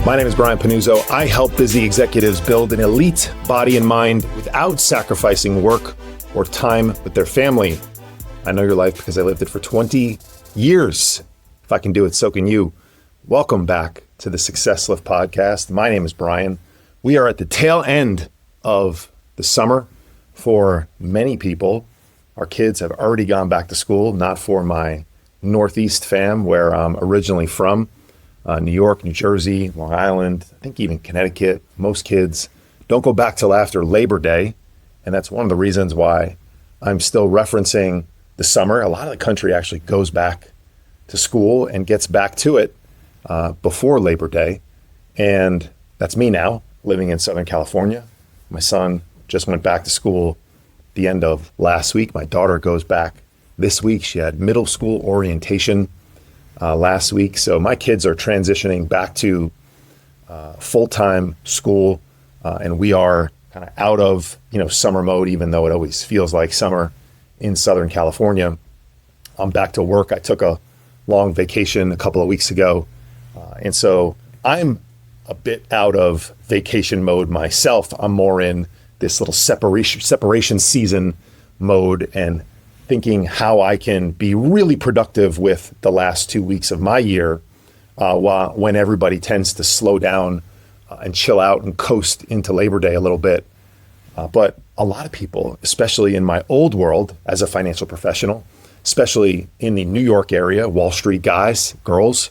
My name is Brian Pannuzzo. I help busy executives build an elite body and mind without sacrificing work or time with their family. I know your life because I lived it for 20 years. If I can do it, so can you. Welcome back to the Success Lift podcast. My name is Brian. We are at the tail end of the summer for many people. Our kids have already gone back to school, not for my Northeast fam, where I'm originally from. New York, New Jersey, Long Island, I think even Connecticut. Most kids don't go back till after Labor Day. And that's one of the reasons why I'm still referencing the summer. A lot of the country actually goes back to school and gets back to it before Labor Day. And that's me now, living in Southern California. My son just went back to school the end of last week. My daughter goes back this week. She had middle school orientation last week. So my kids are transitioning back to full-time school, and we are kind of out of summer mode, even though it always feels like summer in Southern California. I'm back to work. I took a long vacation a couple of weeks ago, and so I'm a bit out of vacation mode myself. I'm more in this little separation season mode and thinking how I can be really productive with the last 2 weeks of my year when everybody tends to slow down and chill out and coast into Labor Day a little bit. But a lot of people, especially in my old world as a financial professional, especially in the New York area, Wall Street guys, girls,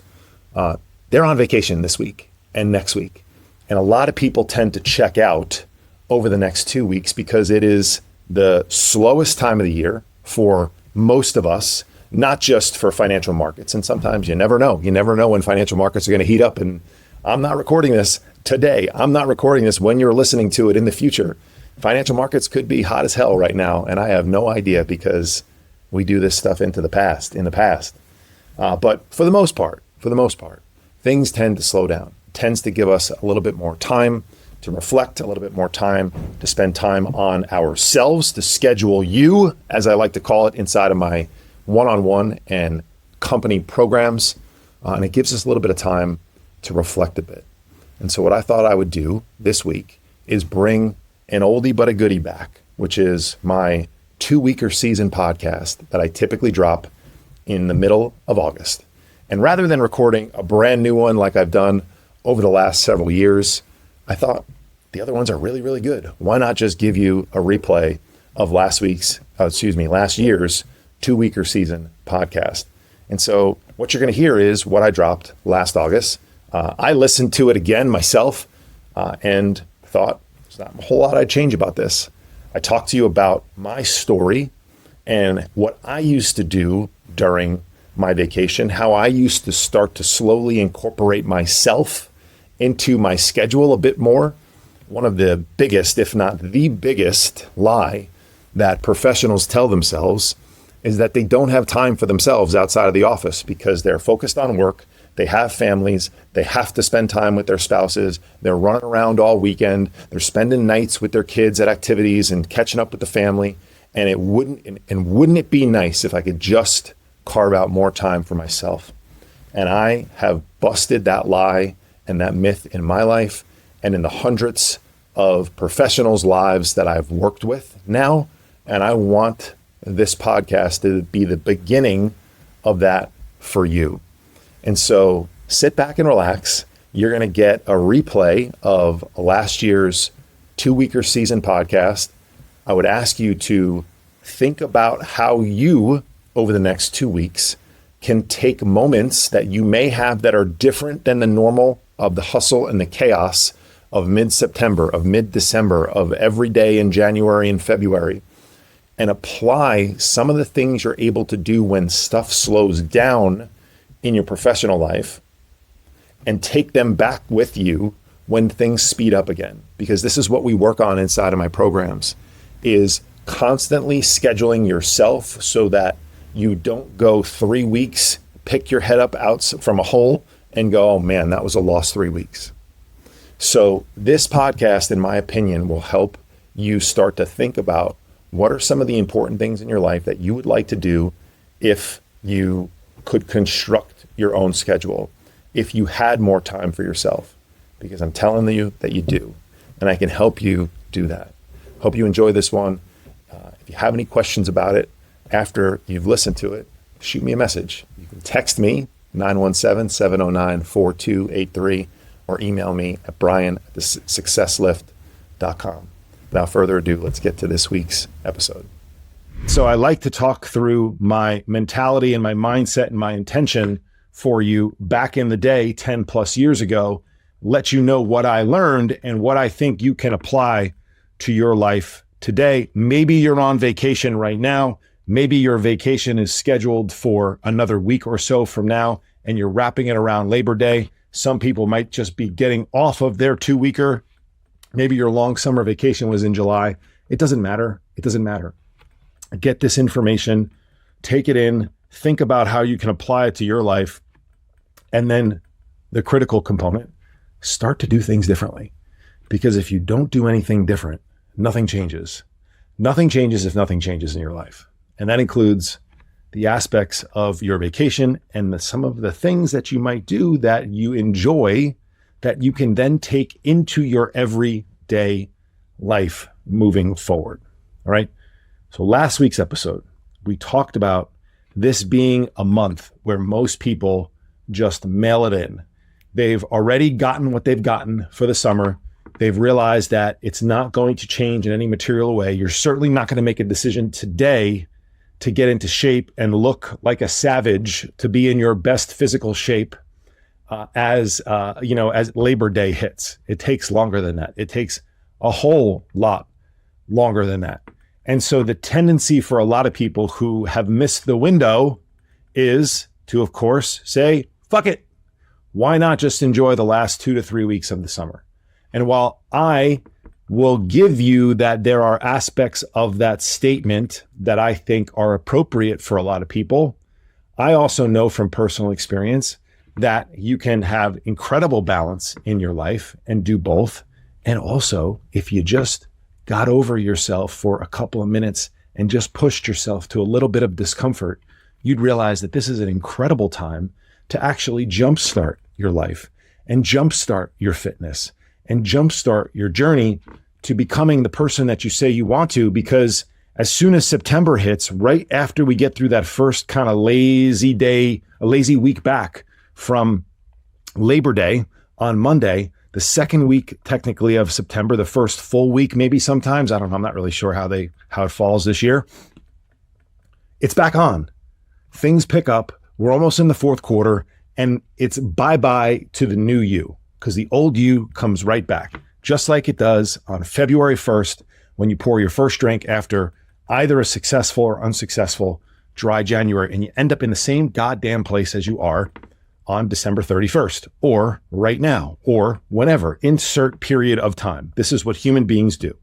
they're on vacation this week and next week. And a lot of people tend to check out over the next 2 weeks because it is the slowest time of the year for most of us, not just for financial markets. And sometimes you never know. You never know when financial markets are going to heat up. And I'm not recording this today. I'm not recording this when you're listening to it in the future. Financial markets could be hot as hell right now. And I have no idea because we do this stuff in the past. But for the most part, things tend to slow down. It tends to give us a little bit more time to reflect, a little bit more time to spend time on ourselves, to schedule you, as I like to call it, inside of my one-on-one and company programs. And it gives us a little bit of time to reflect a bit. And so what I thought I would do this week is bring an oldie but a goodie back, which is my 2-weeker season podcast that I typically drop in the middle of August. And rather than recording a brand new one like I've done over the last several years, I thought the other ones are really, really good. Why not just give you a replay of last year's 2-weeker season podcast? And so what you're going to hear is what I dropped last August. I listened to it again myself and thought there's not a whole lot I'd change about this. I talked to you about my story and what I used to do during my vacation, how I used to start to slowly incorporate myself into my schedule a bit more. One of the biggest, if not the biggest lie that professionals tell themselves is that they don't have time for themselves outside of the office because they're focused on work. They have families. They have to spend time with their spouses. They're running around all weekend. They're spending nights with their kids at activities and catching up with the family. And wouldn't it be nice if I could just carve out more time for myself? And I have busted that lie and that myth in my life and in the hundreds of professionals' lives that I've worked with now. And I want this podcast to be the beginning of that for you. And so sit back and relax. You're going to get a replay of last year's 2-weeker season podcast. I would ask you to think about how you, over the next 2 weeks, can take moments that you may have that are different than the normal of the hustle and the chaos of mid-September, of mid-December, of every day in January and February, and apply some of the things you're able to do when stuff slows down in your professional life and take them back with you when things speed up again. Because this is what we work on inside of my programs, is constantly scheduling yourself so that you don't go 3 weeks, pick your head up out from a hole and go, oh man, that was a lost 3 weeks. So this podcast, in my opinion, will help you start to think about what are some of the important things in your life that you would like to do if you could construct your own schedule, if you had more time for yourself. because I'm telling you that you do, and I can help you do that. Hope you enjoy this one. If you have any questions about it after you've listened to it, shoot me a message. You can text me 917-709-4283 or email me at brian@successlift.com. Without further ado, let's get to this week's episode. So I like to talk through my mentality and my mindset and my intention for you back in the day, 10 plus years ago, let you know what I learned and what I think you can apply to your life today. Maybe you're on vacation right now. Maybe your vacation is scheduled for another week or so from now, and you're wrapping it around Labor Day. Some people might just be getting off of their 2-weeker. Maybe your long summer vacation was in July. It doesn't matter. It doesn't matter. Get this information, take it in, think about how you can apply it to your life. And then the critical component, start to do things differently. Because if you don't do anything different, nothing changes. Nothing changes if nothing changes in your life. And that includes the aspects of your vacation and some of the things that you might do that you enjoy that you can then take into your everyday life moving forward. All right. So last week's episode, we talked about this being a month where most people just mail it in. They've already gotten what they've gotten for the summer. They've realized that it's not going to change in any material way. You're certainly not going to make a decision today to get into shape and look like a savage, to be in your best physical shape as Labor Day hits. It takes longer than that. It takes a whole lot longer than that. And so the tendency for a lot of people who have missed the window is to, of course, say, fuck it. Why not just enjoy the last 2 to 3 weeks of the summer? And while I will give you that there are aspects of that statement that I think are appropriate for a lot of people, I also know from personal experience that you can have incredible balance in your life and do both. And also, if you just got over yourself for a couple of minutes and just pushed yourself to a little bit of discomfort, you'd realize that this is an incredible time to actually jumpstart your life and jumpstart your fitness and jumpstart your journey to becoming the person that you say you want to. Because as soon as September hits, right after we get through that first kind of lazy day, a lazy week back from Labor Day on Monday, the second week technically of September, the first full week, maybe sometimes, I don't know, I'm not really sure how it falls this year. It's back on. Things pick up. We're almost in the fourth quarter, and it's bye-bye to the new you, because the old you comes right back, just like it does on February 1st when you pour your first drink after either a successful or unsuccessful dry January, and you end up in the same goddamn place as you are on December 31st, or right now, or whenever, insert period of time. This is what human beings do.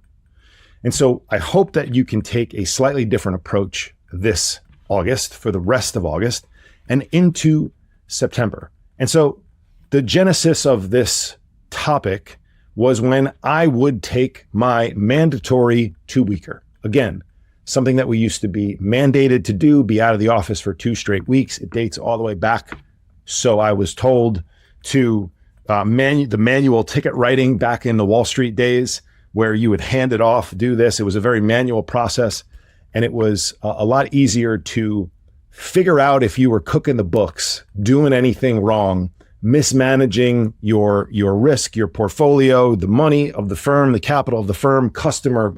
And so I hope that you can take a slightly different approach this August, for the rest of August, and into September. And so the genesis of this topic was when I would take my mandatory 2-weeker. Again, something that we used to be mandated to do, be out of the office for 2 straight weeks. It dates all the way back, so I was told, to the manual ticket writing back in the Wall Street days, where you would hand it off, do this. It was a very manual process, and it was a lot easier to figure out if you were cooking the books, doing anything wrong, mismanaging your risk, your portfolio, the money of the firm, the capital of the firm, customer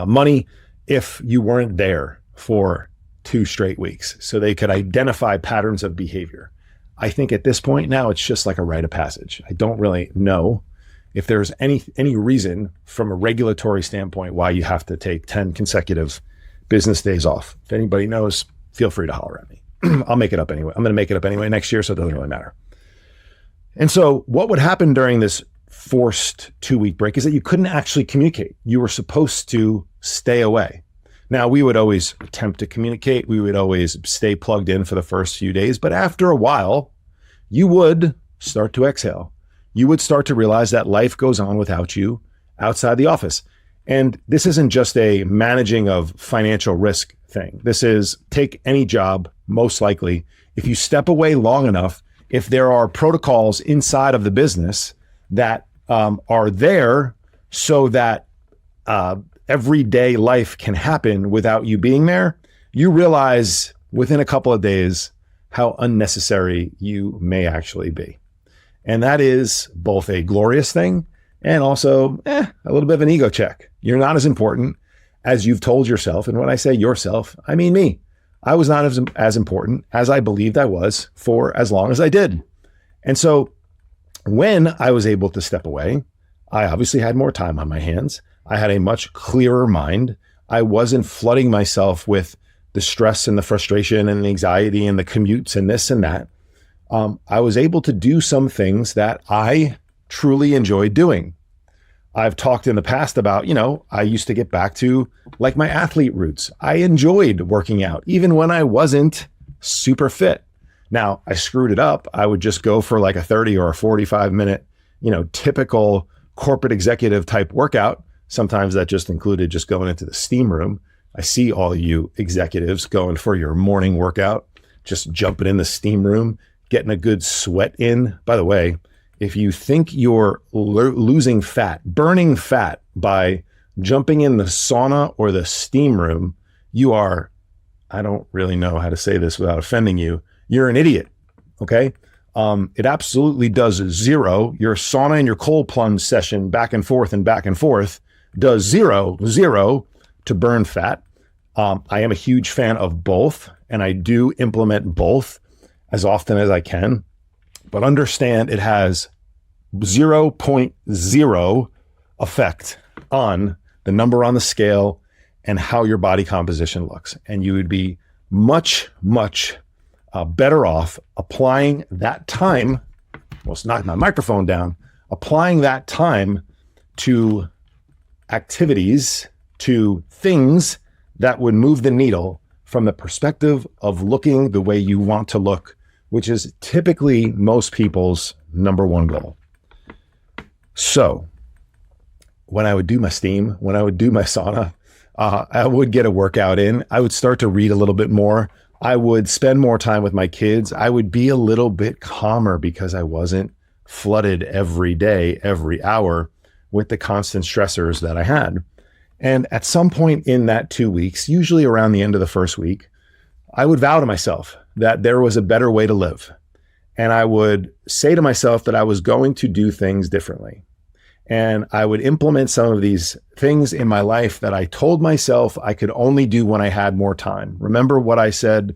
money, if you weren't there for 2 straight weeks, so they could identify patterns of behavior. I think at this point now, it's just like a rite of passage. I don't really know if there's any reason from a regulatory standpoint why you have to take 10 consecutive business days off. If anybody knows, feel free to holler at me. I'll make it up anyway. I'm going to make it up anyway next year, so it doesn't really matter. And so what would happen during this forced 2-week break is that you couldn't actually communicate. You were supposed to stay away. Now, we would always attempt to communicate. We would always stay plugged in for the first few days. But after a while, you would start to exhale. You would start to realize that life goes on without you outside the office. And this isn't just a managing of financial risk thing. This is, take any job, most likely. If you step away long enough if there are protocols inside of the business that are there so that everyday life can happen without you being there, you realize within a couple of days how unnecessary you may actually be. And that is both a glorious thing and also a little bit of an ego check. You're not as important as you've told yourself. And when I say yourself, I mean me. I was not as important as I believed I was for as long as I did. And so when I was able to step away, I obviously had more time on my hands. I had a much clearer mind. I wasn't flooding myself with the stress and the frustration and the anxiety and the commutes and this and that. I was able to do some things that I truly enjoyed doing. I've talked in the past about, I used to get back to like my athlete roots. I enjoyed working out, even when I wasn't super fit. Now, I screwed it up. I would just go for like a 30 or a 45 minute, typical corporate executive type workout. Sometimes that just included just going into the steam room. I see all you executives going for your morning workout, just jumping in the steam room, getting a good sweat in. By the way, if you think you're losing fat, burning fat by jumping in the sauna or the steam room, you are, I don't really know how to say this without offending you, you're an idiot, okay? It absolutely does zero. Your sauna and your cold plunge session back and forth does zero to burn fat. I am a huge fan of both, and I do implement both as often as I can. But understand it has 0.0 effect on the number on the scale and how your body composition looks. And you would be much, much better off applying that time, almost knocked my microphone down, applying that time to activities, to things that would move the needle from the perspective of looking the way you want to look, which is typically most people's number one goal. So when I would do my steam, when I would do my sauna, I would get a workout in. I would start to read a little bit more. I would spend more time with my kids. I would be a little bit calmer because I wasn't flooded every day, every hour with the constant stressors that I had. And at some point in that 2 weeks, usually around the end of the first week, I would vow to myself that there was a better way to live. And I would say to myself that I was going to do things differently. And I would implement some of these things in my life that I told myself I could only do when I had more time. Remember what I said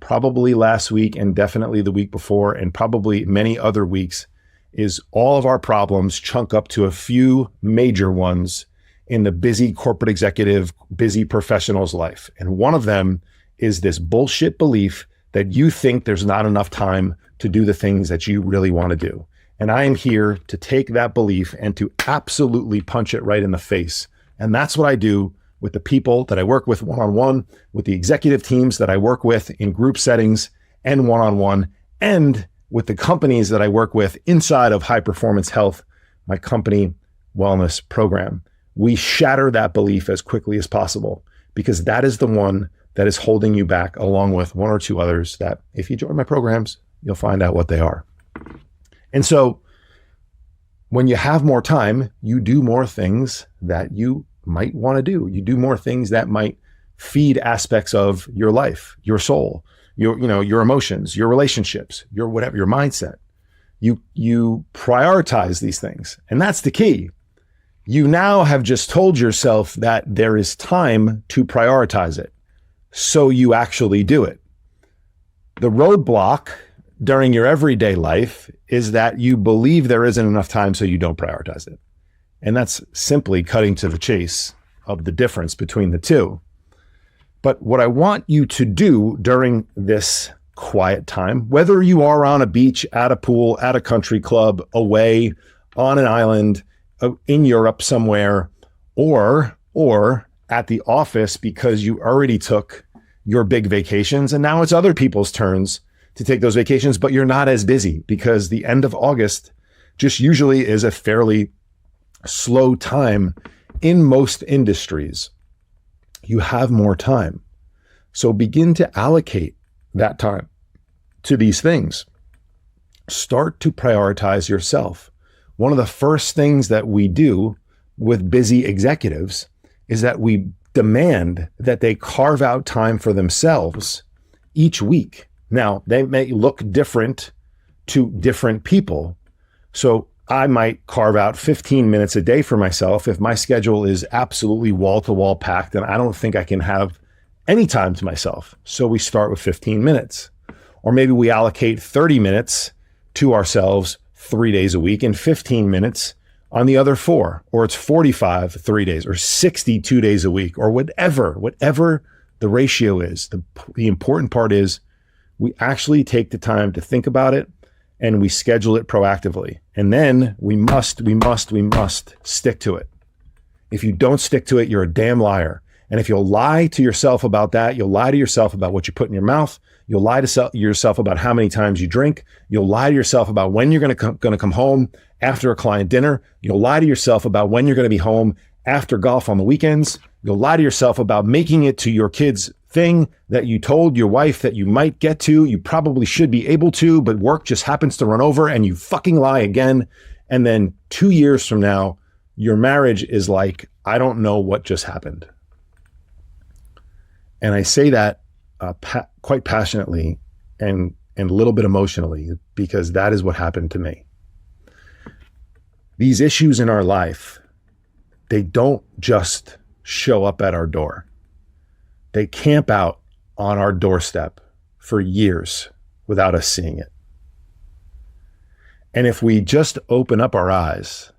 probably last week and definitely the week before and probably many other weeks is all of our problems chunk up to a few major ones in the busy corporate executive, busy professional's life. And one of them is this bullshit belief that you think there's not enough time to do the things that you really want to do. And I am here to take that belief and to absolutely punch it right in the face. And that's what I do with the people that I work with one-on-one, with the executive teams that I work with in group settings and one-on-one, and with the companies that I work with inside of High Performance Health, my company wellness program. We shatter that belief as quickly as possible because that is the one that is holding you back, along with one or two others that if you join my programs, you'll find out what they are. And so when you have more time, you do more things that you might want to do. You do more things that might feed aspects of your life, your soul, your emotions, your relationships, your whatever, your mindset. You prioritize these things. And that's the key. You now have just told yourself that there is time to prioritize it. So you actually do it. The roadblock during your everyday life is that you believe there isn't enough time, so you don't prioritize it. And that's simply cutting to the chase of the difference between the two. But what I want you to do during this quiet time, whether you are on a beach, at a pool, at a country club, away, on an island, in Europe somewhere, or at the office because you already took your big vacations and now it's other people's turns to take those vacations, but you're not as busy because the end of August just usually is a fairly slow time in most industries. You have more time. So begin to allocate that time to these things. Start to prioritize yourself. One of the first things that we do with busy executives is that we demand that they carve out time for themselves each week. Now, they may look different to different people. So I might carve out 15 minutes a day for myself if my schedule is absolutely wall-to-wall packed and I don't think I can have any time to myself. So we start with 15 minutes. Or maybe we allocate 30 minutes to ourselves 3 days a week and 15 minutes on the other 4, or it's 45 3 days, or 62 days a week, or whatever the ratio is. The important part is we actually take the time to think about it and we schedule it proactively. And then we must stick to it. If you don't stick to it, you're a damn liar. And if you'll lie to yourself about that, you'll lie to yourself about what you put in your mouth. You'll lie to yourself about how many times you drink. You'll lie to yourself about when you're going to come home after a client dinner. You'll lie to yourself about when you're going to be home after golf on the weekends. You'll lie to yourself about making it to your kids' thing that you told your wife that you might get to. You probably should be able to, but work just happens to run over, and you fucking lie again. And then 2 years from now, your marriage is like, I don't know what just happened. And I say that quite passionately and a little bit emotionally, because that is what happened to me. These issues in our life, they don't just show up at our door. They camp out on our doorstep for years without us seeing it. And if we just open up our eyes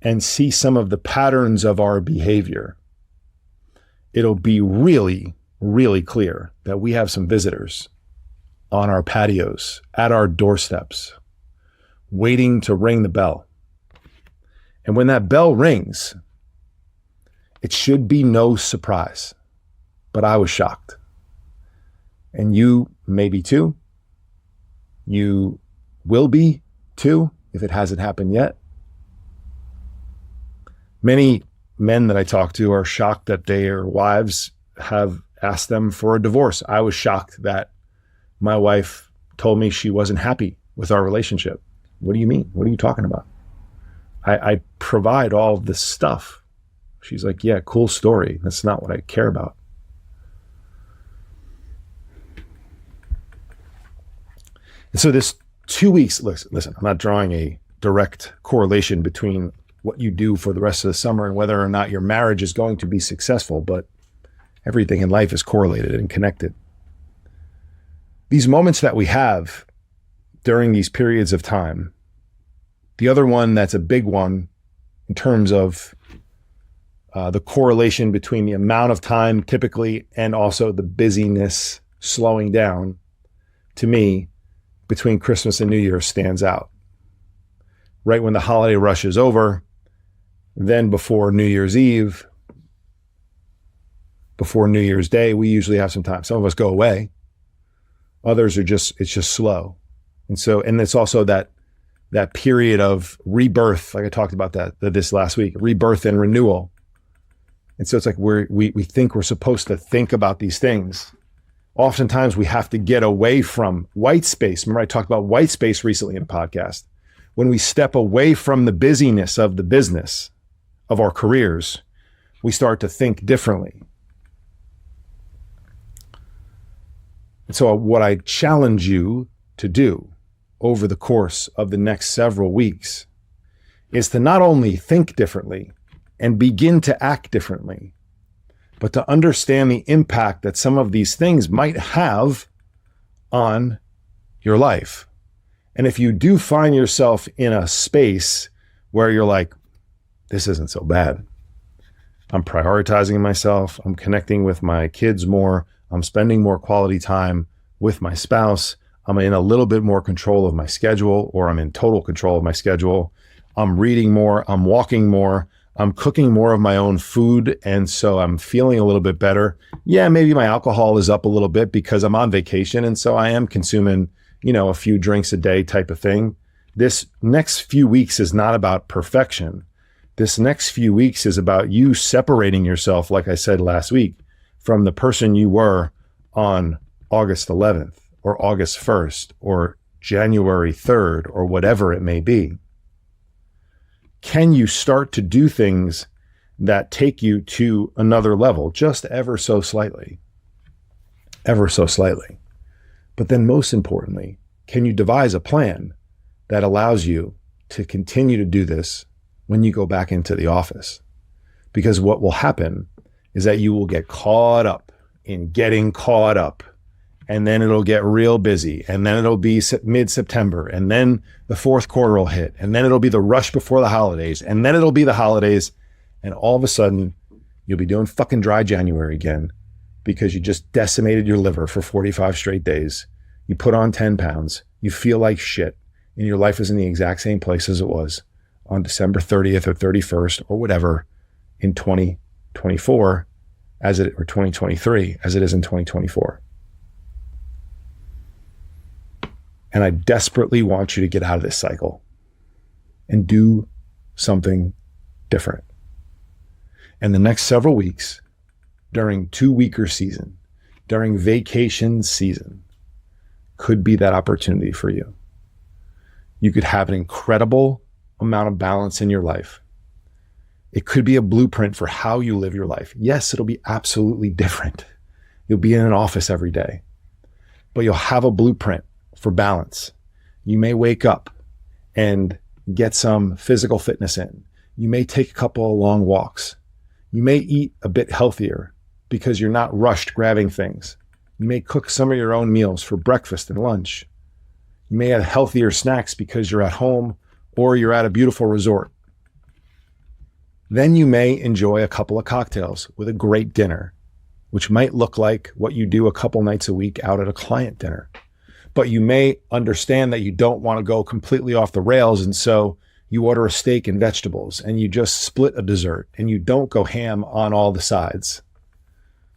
and see some of the patterns of our behavior, it'll be really, really clear that we have some visitors on our patios, at our doorsteps, waiting to ring the bell. And when that bell rings, it should be no surprise. But I was shocked. And you maybe too. You will be too, if it hasn't happened yet. Many men that I talk to are shocked that their wives have asked them for a divorce. I was shocked that my wife told me she wasn't happy with our relationship. What do you mean? What are you talking about? I provide all this stuff. She's like, yeah, cool story. That's not what I care about. And so this 2 weeks, listen, I'm not drawing a direct correlation between what you do for the rest of the summer and whether or not your marriage is going to be successful, but everything in life is correlated and connected. These moments that we have during these periods of time, the other one that's a big one in terms of the correlation between the amount of time typically and also the busyness slowing down, to me, between Christmas and New Year stands out. Right when the holiday rush is over, then before New Year's Eve, before New Year's Day, we usually have some time. Some of us go away. Others are it's just slow. And it's also that period of rebirth, like I talked about this last week, rebirth and renewal. And so it's like we think we're supposed to think about these things. Oftentimes we have to get away from white space. Remember I talked about white space recently in a podcast. When we step away from the busyness of the business, of our careers, we start to think differently. And so what I challenge you to do over the course of the next several weeks is to not only think differently and begin to act differently, but to understand the impact that some of these things might have on your life. And if you do find yourself in a space where you're like, this isn't so bad. I'm prioritizing myself. I'm connecting with my kids more. I'm spending more quality time with my spouse. I'm in a little bit more control of my schedule, or I'm in total control of my schedule. I'm reading more. I'm walking more. I'm cooking more of my own food. And so I'm feeling a little bit better. Yeah, maybe my alcohol is up a little bit because I'm on vacation. And so I am consuming, a few drinks a day type of thing. This next few weeks is not about perfection. This next few weeks is about you separating yourself, like I said last week, from the person you were on August 11th or August 1st or January 3rd or whatever it may be, can you start to do things that take you to another level, just ever so slightly? Ever so slightly. But then most importantly, can you devise a plan that allows you to continue to do this when you go back into the office? Because what will happen is that you will get caught up in getting caught up, and then it'll get real busy, and then it'll be mid-September, and then the fourth quarter will hit, and then it'll be the rush before the holidays, and then it'll be the holidays, and all of a sudden you'll be doing fucking dry January again because you just decimated your liver for 45 straight days. You put on 10 pounds, you feel like shit, and your life is in the exact same place as it was on December 30th or 31st or whatever in 2024 or 2023 as it is in 2024. And I desperately want you to get out of this cycle and do something different. And the next several weeks, during 2-weeker season, during vacation season, could be that opportunity for you. You could have an incredible amount of balance in your life. It could be a blueprint for how you live your life. Yes, it'll be absolutely different. You'll be in an office every day, but you'll have a blueprint for balance. You may wake up and get some physical fitness in. You may take a couple of long walks. You may eat a bit healthier because you're not rushed grabbing things. You may cook some of your own meals for breakfast and lunch. You may have healthier snacks because you're at home or you're at a beautiful resort. Then you may enjoy a couple of cocktails with a great dinner, which might look like what you do a couple nights a week out at a client dinner. But you may understand that you don't want to go completely off the rails, and so you order a steak and vegetables, and you just split a dessert, and you don't go ham on all the sides.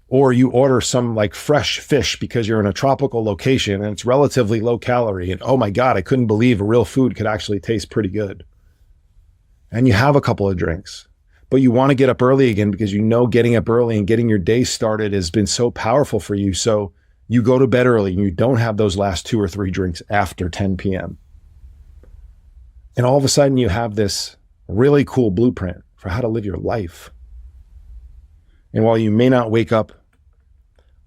Or you order some like fresh fish because you're in a tropical location and it's relatively low calorie, and oh my God, I couldn't believe real food could actually taste pretty good. And you have a couple of drinks, but you want to get up early again because you know getting up early and getting your day started has been so powerful for you. So you go to bed early and you don't have those last 2 or 3 drinks after 10 p.m. And all of a sudden you have this really cool blueprint for how to live your life. And while you may not wake up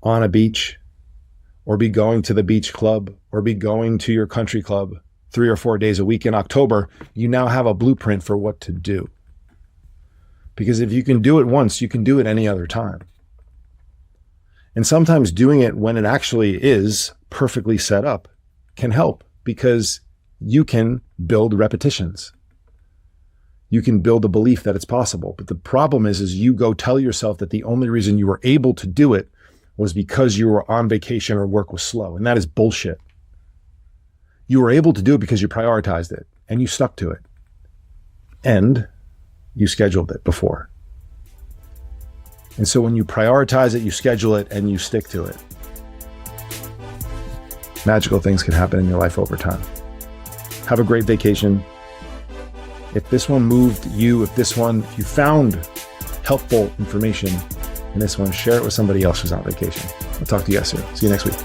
on a beach or be going to the beach club or be going to your country club 3 or 4 days a week in October, you now have a blueprint for what to do. Because if you can do it once, you can do it any other time. And sometimes doing it when it actually is perfectly set up can help because you can build repetitions. You can build a belief that it's possible. But the problem is you go tell yourself that the only reason you were able to do it was because you were on vacation or work was slow. And that is bullshit. You were able to do it because you prioritized it and you stuck to it. And you scheduled it before. And so when you prioritize it, you schedule it, and you stick to it, magical things can happen in your life over time. Have a great vacation. If this one moved you, if you found helpful information in this one, share it with somebody else who's on vacation. I'll talk to you guys soon. See you next week.